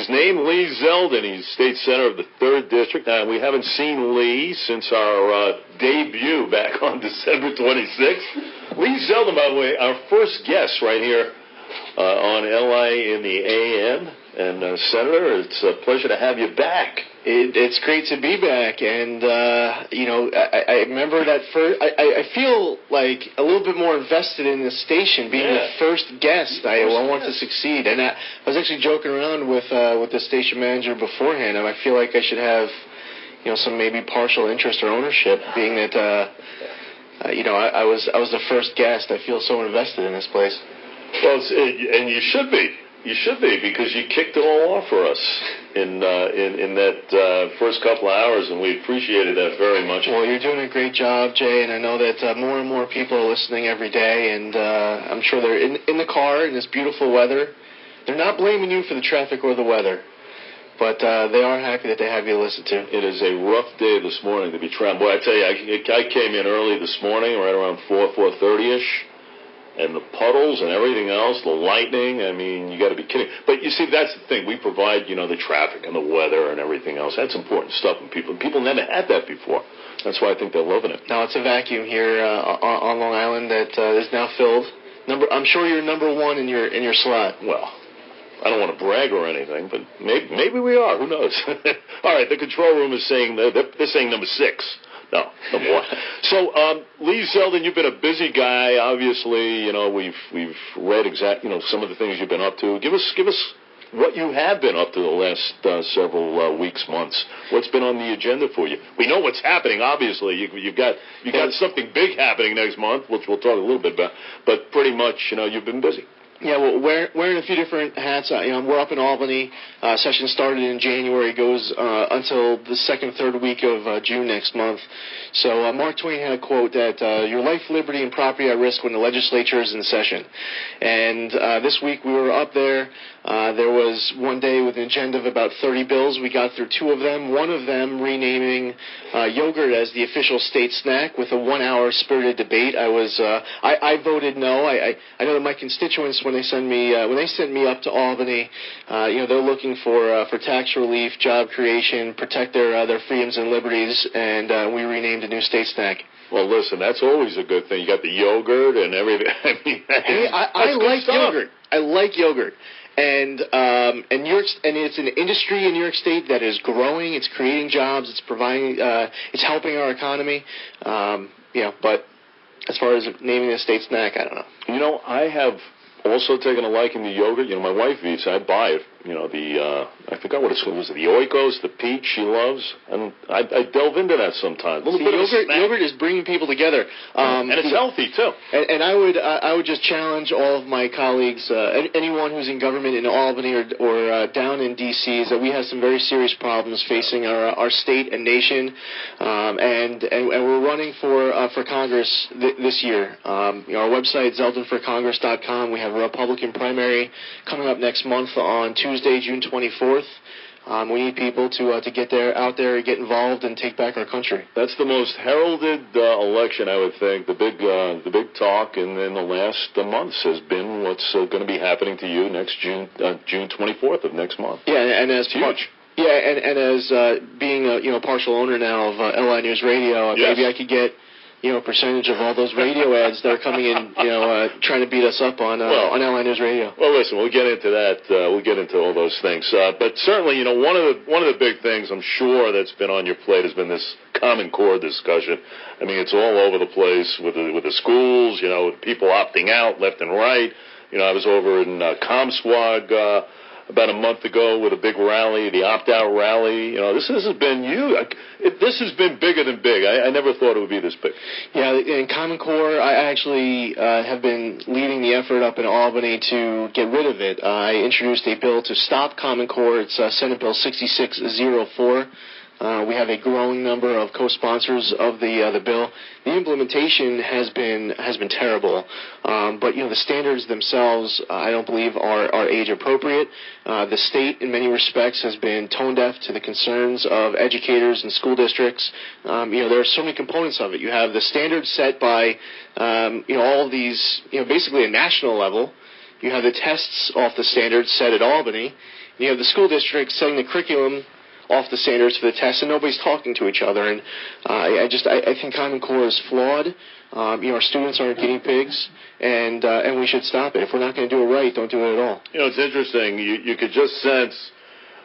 His name, Lee Zeldin. He's state senator of the 3rd District. Now, we haven't seen Lee since our debut back on December 26th. Lee Zeldin, by the way, our first guest right here on LI in the AM. And, Senator, it's a pleasure to have you back. It's great to be back, and, I remember that first, I feel like a little bit more invested in the station, being the first guest. I want to succeed, and I was actually joking around with the station manager beforehand, and I feel like I should have, some maybe partial interest or ownership, being that, I was the first guest. I feel so invested in this place. Well, and you should be. You should be, because you kicked it all off for us in that first couple of hours, and we appreciated that very much. Well, you're doing a great job, Jay, and I know that more and more people are listening every day, and I'm sure they're in the car in this beautiful weather. They're not blaming you for the traffic or the weather, but they are happy that they have you to listen to. It is a rough day this morning to be traveling. Boy, I tell you, I came in early this morning, right around 4:30-ish. And the puddles and everything else, the lightning, I mean, you got to be kidding. But you see, that's the thing. We provide, the traffic and the weather and everything else. That's important stuff, and people never had that before. That's why I think they're loving it. Now, it's a vacuum here on Long Island that is now filled. I'm sure you're number one in your slot. Well, I don't want to brag or anything, but maybe we are. Who knows? All right, the control room is saying they're saying number 6. No, number 1. So, Lee Zeldin, you've been a busy guy. Obviously, we've read some of the things you've been up to. Give us what you have been up to the last several weeks, months. What's been on the agenda for you? We know what's happening. Obviously, you've got something big happening next month, which we'll talk a little bit about. But pretty much, you've been busy. Yeah, well, wearing a few different hats. We're up in Albany. Session started in January, goes until the 2nd, 3rd week of June next month. So Mark Twain had a quote that your life, liberty, and property are at risk when the legislature is in session. And this week we were up there. There was one day with an agenda of about 30 bills. We got through 2 of them. One of them renaming yogurt as the official state snack with a 1-hour spirited debate. I voted no. I know that my constituents, when they sent me up to Albany, they're looking for tax relief, job creation, protect their freedoms and liberties, and we renamed a new state snack. Well, listen, that's always a good thing. You got the yogurt and everything. I mean, I like yogurt. I like yogurt. And it's an industry in New York State that is growing. It's creating jobs. It's providing. It's helping our economy. But as far as naming a state snack, I don't know. I have also taken a liking to yogurt. My wife eats. I buy it. I forgot what it was. The Oikos, the peach she loves, and I delve into that sometimes. Yogurt is bringing people together, and it's healthy too. And I would just challenge all of my colleagues, anyone who's in government in Albany or down in D.C., is that we have some very serious problems facing our state and nation, and we're running for Congress this year. Our website zeldinforcongress.com. We have a Republican primary coming up next month on Tuesday, June 24th. We need people to get out there, get involved, and take back our country. That's the most heralded election, I would think. The big talk in the last months has been what's going to be happening to you next June 24th of next month. Yeah, and as huge. Yeah, and as being a partial owner now of LI News Radio, yes. Maybe I could get a percentage of all those radio ads that are coming in, trying to beat us up on LI News Radio. Well, listen, we'll get into that. We'll get into all those things. But certainly, one of the big things I'm sure that's been on your plate has been this Common Core discussion. I mean, it's all over the place with the schools. With people opting out left and right. I was over in Comswag about a month ago with a big rally, the opt-out rally. This has been this has been bigger than big. I never thought it would be this big. Yeah, in Common Core, I actually have been leading the effort up in Albany to get rid of it. I introduced a bill to stop Common Core. It's Senate Bill 6604. We have a growing number of co-sponsors of the bill. The implementation has been terrible, but the standards themselves I don't believe are age appropriate. The state, in many respects, has been tone deaf to the concerns of educators and school districts. There are so many components of it. You have the standards set by all of these, basically a national level. You have the tests off the standards set at Albany. you have the school district setting the curriculum off the standards for the test, and nobody's talking to each other. And I think Common Core is flawed. Our students aren't guinea pigs, and we should stop it. If we're not going to do it right, don't do it at all. It's interesting. You could just sense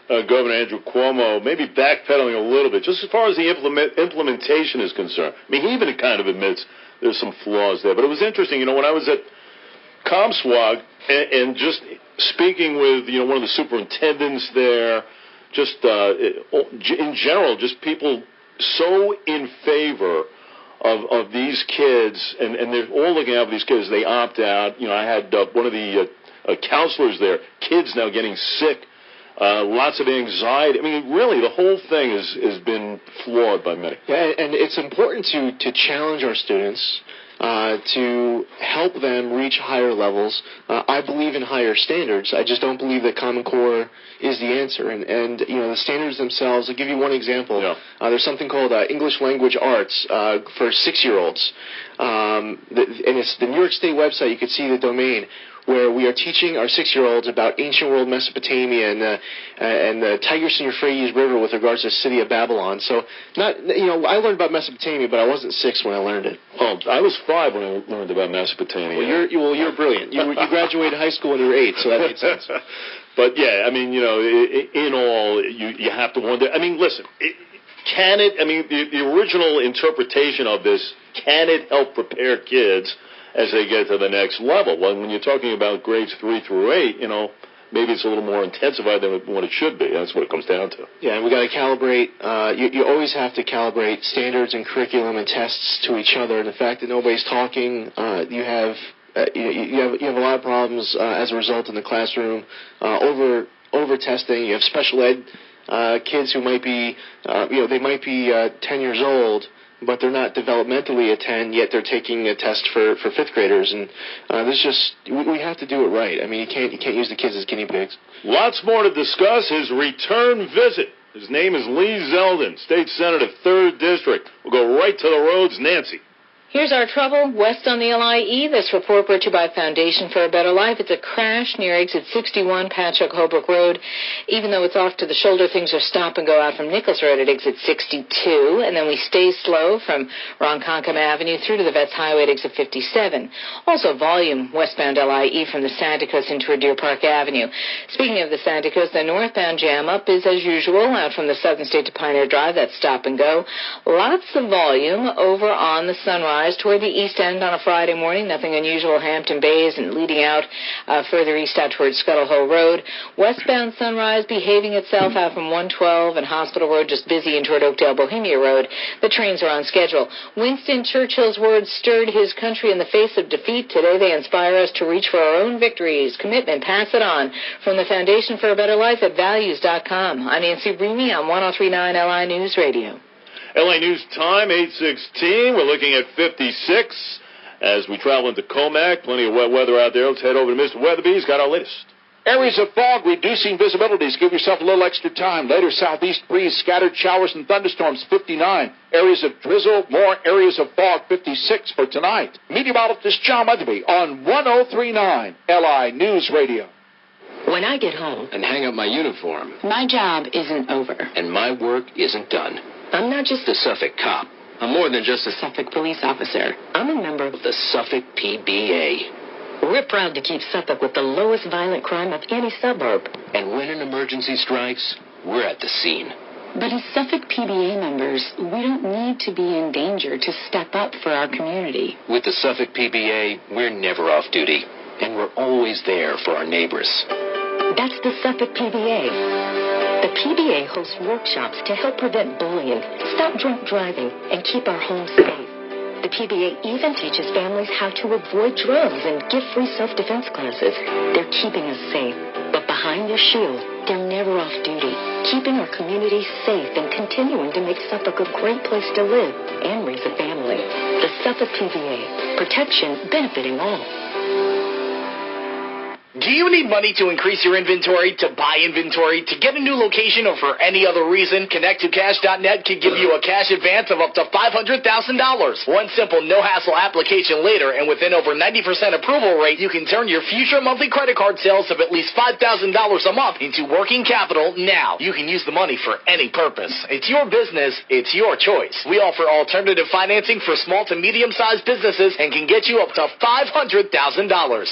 Governor Andrew Cuomo maybe backpedaling a little bit, just as far as the implementation is concerned. I mean, he even kind of admits there's some flaws there. But it was interesting, when I was at ComSwag and just speaking with, one of the superintendents there, just in general, just people so in favor of these kids, and they're all looking out for these kids. They opt out. I had one of the counselors there, kids now getting sick, lots of anxiety. I mean, really, the whole thing has been flawed by many. Yeah, and it's important to challenge our students, to help them reach higher levels. I believe in higher standards. I just don't believe that Common Core is the answer. And the standards themselves, I'll give you one example. Yeah. There's something called English Language Arts for 6-year-olds. And it's the New York State website. You can see the domain, where we are teaching our 6-year-olds about ancient world Mesopotamia and the Tigris and Euphrates River with regards to the city of Babylon. So, I learned about Mesopotamia, but I wasn't 6 when I learned it. Oh, I was 5 when I learned about Mesopotamia. Well, you're brilliant. You graduated high school when you were 8, so that made sense. But yeah, I mean, in all, you have to wonder. I mean, listen, can it? I mean, the original interpretation of this, can it help prepare kids as they get to the next level? Well, when you're talking about grades 3 through 8, maybe it's a little more intensified than what it should be. That's what it comes down to. Yeah, and we got to calibrate. You always have to calibrate standards and curriculum and tests to each other. And the fact that nobody's talking, you have a lot of problems as a result in the classroom. Over testing. You have special ed kids who might be, they might be 10 years old, but they're not developmentally at 10, yet they're taking a test for 5th graders. And we have to do it right. I mean, you can't use the kids as guinea pigs. Lots more to discuss. His return visit. His name is Lee Zeldin, State Senator, 3rd District. We'll go right to the roads. Nancy. Here's our trouble west on the LIE. This report brought to you by Foundation for a Better Life. It's a crash near exit 61, Patchogue Holbrook Road. Even though it's off to the shoulder, things are stop and go out from Nichols Road at exit 62. And then we stay slow from Ronkonkoma Avenue through to the Vets Highway at exit 57. Also volume westbound LIE from the Santa Cruz into Deer Park Avenue. Speaking of the Santa Cruz, the northbound jam up is as usual out from the Southern State to Pioneer Drive. That's stop and go. Lots of volume over on the Sunrise toward the east end on a Friday morning. Nothing unusual. Hampton Bays and leading out further east out towards Scuttle Hole Road. Westbound Sunrise behaving itself out from 112 and Hospital Road, just busy in toward Oakdale Bohemia Road. The trains are on schedule. Winston Churchill's words stirred his country in the face of defeat. Today they inspire us to reach for our own victories. Commitment, pass it on. From the Foundation for a Better Life at values.com. I'm Nancy Breamy on 103.9 LI News Radio. LA News time, 8:16. We're looking at 56 as we travel into Comac. Plenty of wet weather out there. Let's head over to Mr. Weatherby. He's got our latest. Areas of fog reducing visibilities. Give yourself a little extra time. Later, southeast breeze, scattered showers and thunderstorms, 59. Areas of drizzle, more areas of fog, 56 for tonight. Meteorologist John Weatherby on 103.9 LI News Radio. When I get home and hang up my uniform, my job isn't over. And my work isn't done. I'm not just a Suffolk cop. I'm more than just a Suffolk police officer. I'm a member of the Suffolk PBA. We're proud to keep Suffolk with the lowest violent crime of any suburb. And when an emergency strikes, we're at the scene. But as Suffolk PBA members, we don't need to be in danger to step up for our community. With the Suffolk PBA, we're never off duty. And we're always there for our neighbors. That's the Suffolk PBA. The PBA hosts workshops to help prevent bullying, stop drunk driving, and keep our homes safe. The PBA even teaches families how to avoid drugs and give free self-defense classes. They're keeping us safe, but behind their shield, they're never off duty, keeping our community safe and continuing to make Suffolk a great place to live and raise a family. The Suffolk PBA, protection benefiting all. Do you need money to increase your inventory, to buy inventory, to get a new location, or for any other reason? Connect2Cash.net can give you a cash advance of up to $500,000. One simple, no-hassle application later, and within over 90% approval rate, you can turn your future monthly credit card sales of at least $5,000 a month into working capital now. You can use the money for any purpose. It's your business. It's your choice. We offer alternative financing for small to medium-sized businesses and can get you up to $500,000.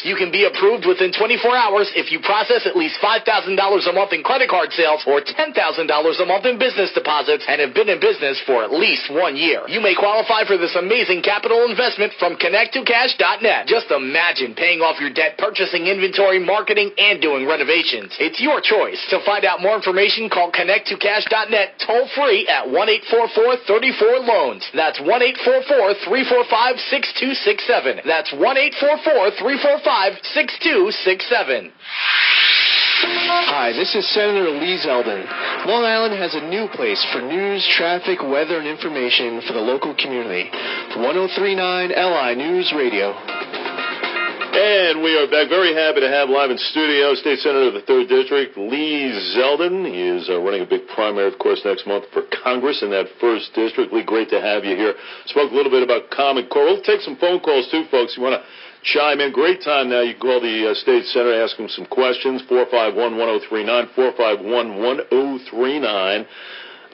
You can be approved within 24 hours if you process at least $5,000 a month in credit card sales or $10,000 a month in business deposits and have been in business for at least 1 year. You may qualify for this amazing capital investment from Connect2Cash.net. Just imagine paying off your debt, purchasing inventory, marketing, and doing renovations. It's your choice. To find out more information, call Connect2Cash.net toll-free at 1-844-34-LOANS. That's 1-844-345-6267. That's 1-844-345-6267. Hi, this is Senator Lee Zeldin. Long Island has a new place for news, traffic, weather, and information for the local community. 1039 LI News Radio. And we are back. Very happy to have live in studio State Senator of the 3rd District, Lee Zeldin. He is running a big primary, of course, next month for Congress in that 1st District. Lee, great to have you here. Spoke a little bit about Common Core. We'll take some phone calls, too, folks. You want to chime in? Great time now. You can call the State Senator, ask him some questions, 451-1039, 451-1039.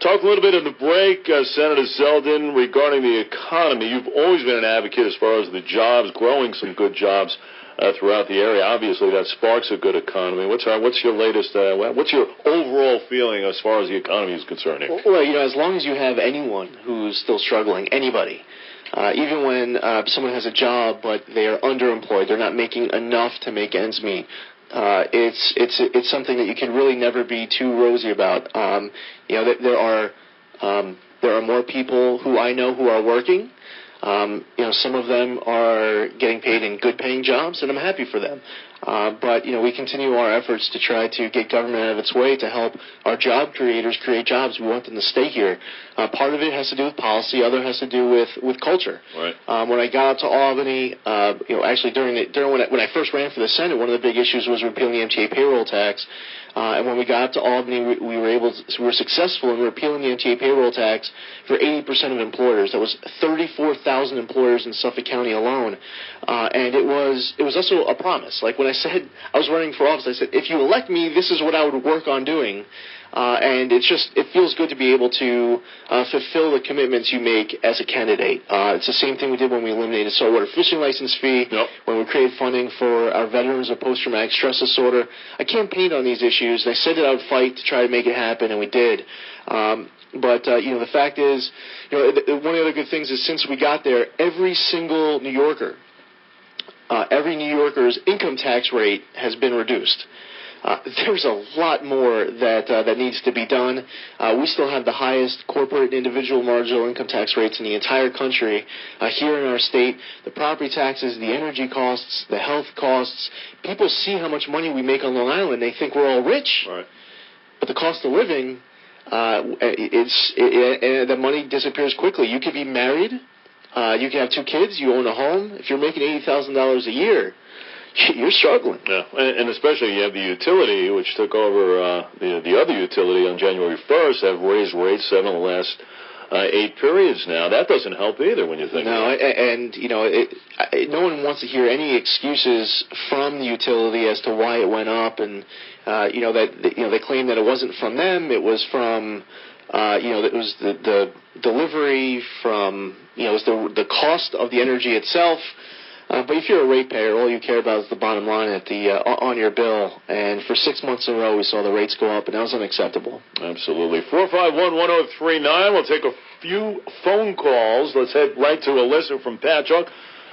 Talk a little bit in the break, Senator Zeldin, regarding the economy. You've always been an advocate as far as the jobs, growing some good jobs throughout the area. Obviously, that sparks a good economy. What's your latest, what's your overall feeling as far as the economy is concerned here? Well, as long as you have anyone who's still struggling, anybody, even when someone has a job but they are underemployed, they're not making enough to make ends meet, it's something that you can really never be too rosy about. There are more people who I know who are working. Some of them are getting paid in good-paying jobs, and I'm happy for them. But we continue our efforts to try to get government out of its way to help our job creators create jobs. We want them to stay here. Part of it has to do with policy. Other has to do with culture. Right. When I got out to Albany, actually when I first ran for the Senate, one of the big issues was repealing the MTA payroll tax. And when we got up to Albany, we were successful in repealing the MTA payroll tax for 80% of employers. That was 34,000 employers in Suffolk County alone. And it was also a promise. Like when I said I was running for office, I said, if you elect me, this is what I would work on doing. And it feels good to be able to fulfill the commitments you make as a candidate. It's the same thing we did when we eliminated saltwater fishing license fee, when we created funding for our veterans with post-traumatic stress disorder. I campaigned on these issues, and I said that I would fight to try to make it happen, and we did. But the fact is, one of the other good things is since we got there, every single New Yorker, every New Yorker's income tax rate has been reduced. There's a lot more that needs to be done. We still have the highest corporate and individual marginal income tax rates in the entire country here in our state. The property taxes, the energy costs, the health costs. People see how much money we make on Long Island. They think we're all rich. Right. But the cost of living, the money disappears quickly. You could be married. You can have 2 kids. You own a home. If you're making $80,000 a year, you're struggling. Yeah, and especially you have the utility, which took over the other utility on January 1st, have raised rates 7 of the last 8 periods now. That doesn't help either when you think about it. And no one wants to hear any excuses from the utility as to why it went up, and they claim that it wasn't from them. It was from it was the delivery from it was the cost of the energy itself. But if you're a ratepayer, all you care about is the bottom line on your bill. And for 6 months in a row, we saw the rates go up, and that was unacceptable. Absolutely. 451-1039. We'll take a few phone calls. Let's head right to Alyssa from Patchogue.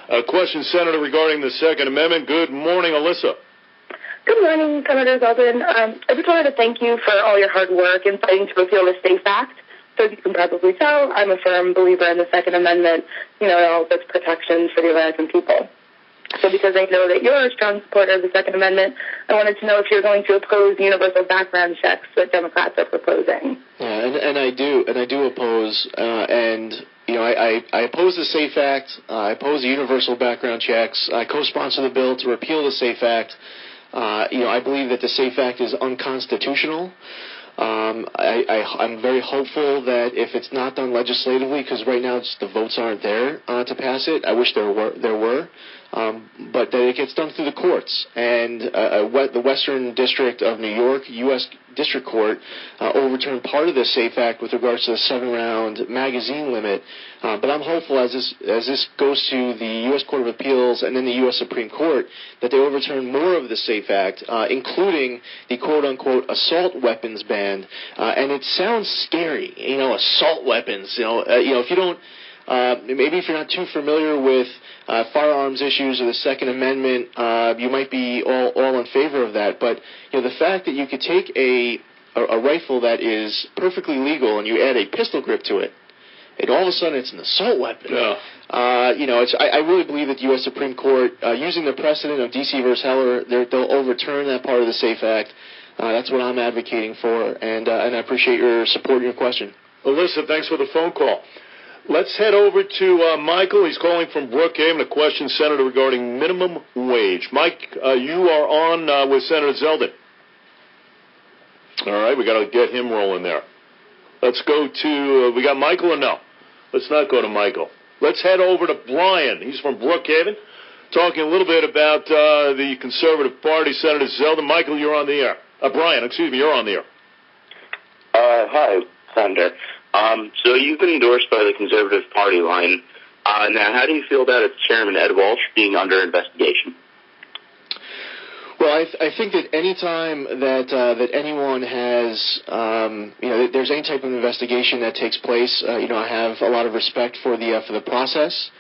A question, Senator, regarding the Second Amendment. Good morning, Alyssa. Good morning, Senator Zeldin. I just wanted to thank you for all your hard work in fighting to repeal the SAFE Act. So as you can probably tell, I'm a firm believer in the Second Amendment, and all of its protections for the American people. So because I know that you're a strong supporter of the Second Amendment, I wanted to know if you're going to oppose the universal background checks that Democrats are proposing. Yeah, and I do oppose, I oppose the SAFE Act. I oppose the universal background checks. I co-sponsor the bill to repeal the SAFE Act. I believe that the SAFE Act is unconstitutional. I'm very hopeful that if it's not done legislatively, because right now the votes aren't there to pass it. I wish there were. But that it gets done through the courts. And the Western District of New York, U.S. District Court, overturned part of the SAFE Act with regards to the 7-round magazine limit. But I'm hopeful as this goes to the U.S. Court of Appeals and then the U.S. Supreme Court that they overturn more of the SAFE Act, including the quote-unquote assault weapons ban. And it sounds scary, assault weapons. If you don't, maybe if you're not too familiar with firearms issues or the Second Amendment, you might be all in favor of that. But the fact that you could take a rifle that is perfectly legal and you add a pistol grip to it, and all of a sudden it's an assault weapon. Yeah. I really believe that the U.S. Supreme Court, using the precedent of D.C. versus Heller, they'll overturn that part of the SAFE Act. That's what I'm advocating for, and I appreciate your support and your question. Alyssa, thanks for the phone call. Let's head over to Michael. He's calling from Brookhaven. A question, Senator, regarding minimum wage. Mike, you are on with Senator Zeldin. All right, we got to get him rolling there. Let's go to, we got Michael or no? Let's not go to Michael. Let's head over to Brian. He's from Brookhaven, talking a little bit about the Conservative Party. Senator Zeldin. Michael, you're on the air. Brian, excuse me, you're on the air. Hi, Senator. So you've been endorsed by the Conservative Party line. Now, how do you feel about its chairman, Ed Walsh, being under investigation? Well, I think that any time that anyone has, there's any type of investigation that takes place, I have a lot of respect for the process.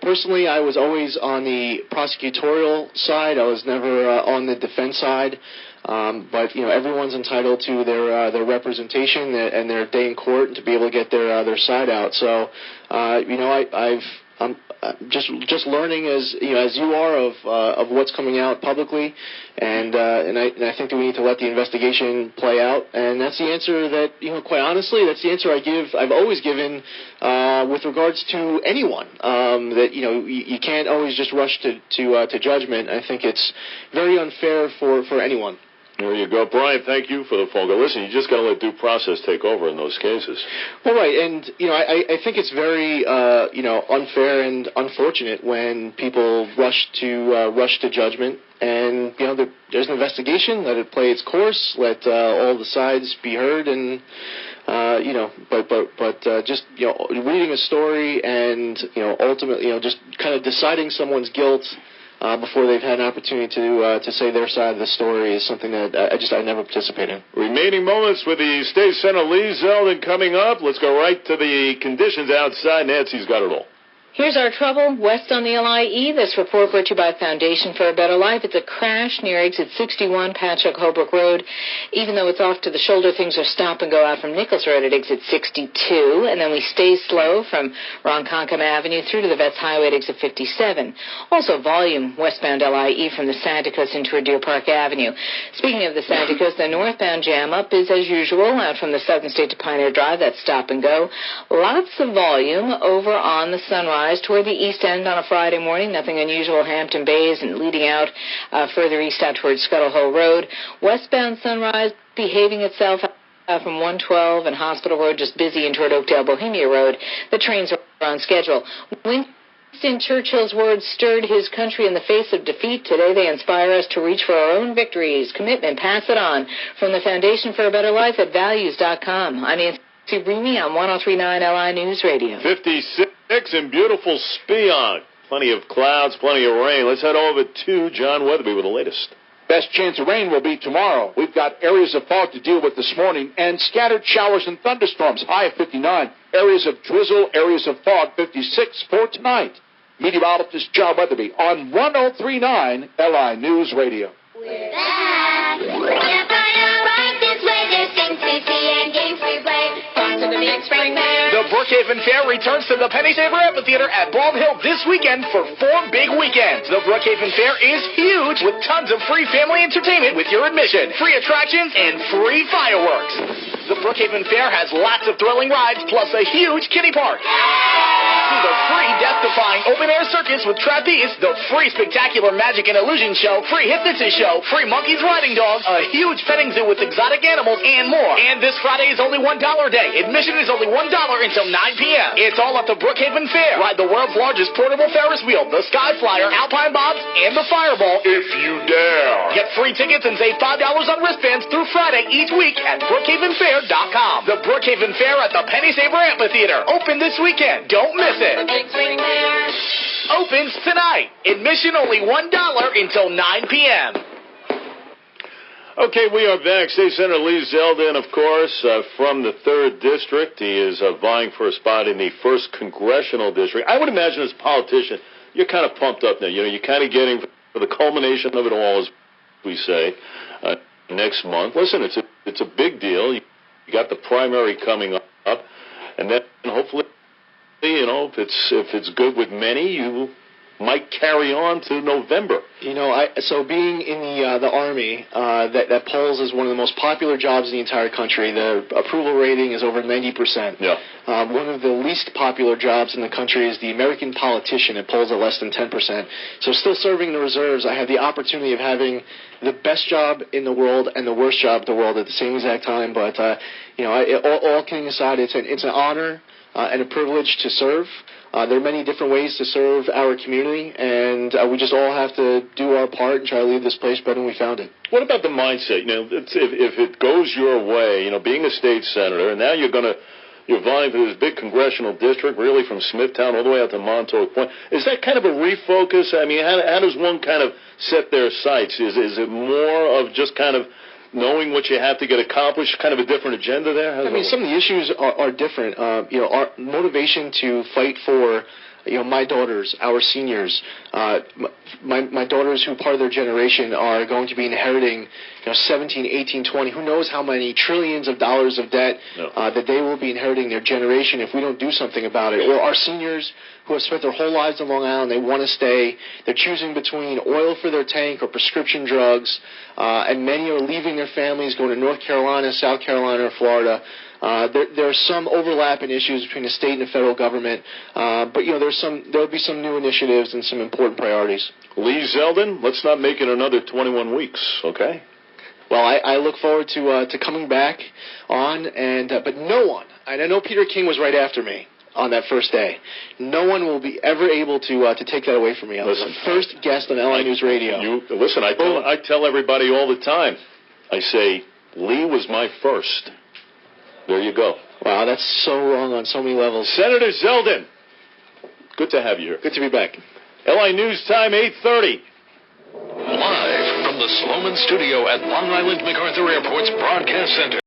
Personally, I was always on the prosecutorial side. I was never on the defense side. But everyone's entitled to their representation and their day in court and to be able to get their side out. So, I'm just learning as you are of what's coming out publicly, and I think that we need to let the investigation play out. And that's the answer that quite honestly, that's the answer I've always given with regards to anyone. That you can't always just rush to judgment. I think it's very unfair for anyone. There you go. Brian, thank you for the phone call. Listen, you just got to let due process take over in those cases. Well, right, and I think it's very unfair and unfortunate when people rush to judgment. And there's an investigation. Let it play its course. Let all the sides be heard. And just reading a story and ultimately just kind of deciding someone's guilt before they've had an opportunity to say their side of the story is something that I never participate in. Remaining moments with the State Senator Lee Zeldin coming up. Let's go right to the conditions outside. Nancy's got it all. Here's our trouble west on the LIE. This report brought to you by Foundation for a Better Life. It's a crash near exit 61, Patchogue Holbrook Road. Even though it's off to the shoulder, things are stop and go out from Nichols Road at exit 62. And then we stay slow from Ronkonkoma Avenue through to the Vets Highway at exit 57. Also volume westbound LIE from the Santa Cruz into Deer Park Avenue. Speaking of the Santa Cruz, the northbound jam up is as usual out from the Southern State to Pioneer Drive. That's stop and go. Lots of volume over on the Sunrise toward the east end on a Friday morning. Nothing unusual. Hampton Bays and leading out further east out towards Scuttle Hole Road. Westbound Sunrise behaving itself from 112 and Hospital Road, just busy in toward Oakdale Bohemia Road. The trains are on schedule. Winston Churchill's words stirred his country in the face of defeat. Today they inspire us to reach for our own victories. Commitment, pass it on. From the Foundation for a Better Life at values.com. I'm Nancy Bremy on 103.9 LI News Radio. 56 in beautiful Speonk. Plenty of clouds, plenty of rain. Let's head over to John Weatherby with the latest. Best chance of rain will be tomorrow. We've got areas of fog to deal with this morning and scattered showers and thunderstorms, high of 59. Areas of drizzle, areas of fog, 56 for tonight. Meteorologist John Weatherby on 103.9 LI News Radio. We're back. Right this way. There's things we see and games we play. On to the next spring fair. The Brookhaven Fair returns to the Penny Saver Amphitheater at Bald Hill this weekend for 4 big weekends. The Brookhaven Fair is huge with tons of free family entertainment with your admission, free attractions, and free fireworks. The Brookhaven Fair has lots of thrilling rides plus a huge kiddie park. see the free death-defying open-air circus with trapeze, the free spectacular magic and illusion show, free hypnosis show, free monkeys riding dogs, a huge petting zoo with exotic animals, and more. And this Friday is only $1 day. Admission is only $1 until 9 p.m. It's all at the Brookhaven Fair. Ride the world's largest portable Ferris wheel, the Sky Flyer, Alpine Bobs, and the Fireball. If you dare. Get free tickets and save $5 on wristbands through Friday each week at BrookhavenFair.com. The Brookhaven Fair at the Penny Saver Amphitheater. Open this weekend. Don't miss it. Opens tonight. Admission only $1 until 9 p.m. Okay, we are back. State Senator Lee Zeldin, of course, from the 3rd District. He is vying for a spot in the 1st Congressional District. I would imagine as a politician, you're kind of pumped up now. You know, you're kind of getting for the culmination of it all, as we say, next month. Listen, it's a big deal. You got the primary coming up, and then hopefully, you know, if it's good with many, you might carry on to November. You know, so being in the Army, that polls as one of the most popular jobs in the entire country. The approval rating is over 90%. Yeah. One of the least popular jobs in the country is the American politician. It polls at less than 10%. So still serving the reserves, I have the opportunity of having the best job in the world and the worst job in the world at the same exact time. But, you know, all kidding aside, it's an honor and a privilege to serve. There are many different ways to serve our community, and we just all have to do our part and try to leave this place better than we found it. What about the mindset? You know, if it goes your way, you know, being a state senator, and now you're vying for this big congressional district, really from Smithtown all the way out to Montauk Point. Is that kind of a refocus? I mean, how does one kind of set their sights? Is it more of just kind of knowing what you have to get accomplished, kind of a different agenda there? I mean, some of the issues are different. You know, our motivation to fight for, you know, my daughters, our seniors, my daughters who part of their generation are going to be inheriting, you know, 17, 18, 20, who knows how many trillions of dollars of debt that they will be inheriting their generation if we don't do something about it. Or our seniors who have spent their whole lives in Long Island, they want to stay. They're choosing between oil for their tank or prescription drugs, and many are leaving their families, going to North Carolina, South Carolina, or Florida. There are some overlap in issues between the state and the federal government, but you know there'll be some new initiatives and some important priorities. Lee Zeldin, let's not make it another 21 weeks, okay? Well, I look forward to coming back on, and but no one, and I know Peter King was right after me on that first day. No one will be ever able to take that away from me. I was the first guest on LI News Radio. I tell everybody all the time. I say Lee was my first. There you go. Wow, that's so wrong on so many levels. Senator Zeldin, good to have you here. Good to be back. LI News Time, 8:30. Live from the Sloman Studio at Long Island MacArthur Airport's Broadcast Center.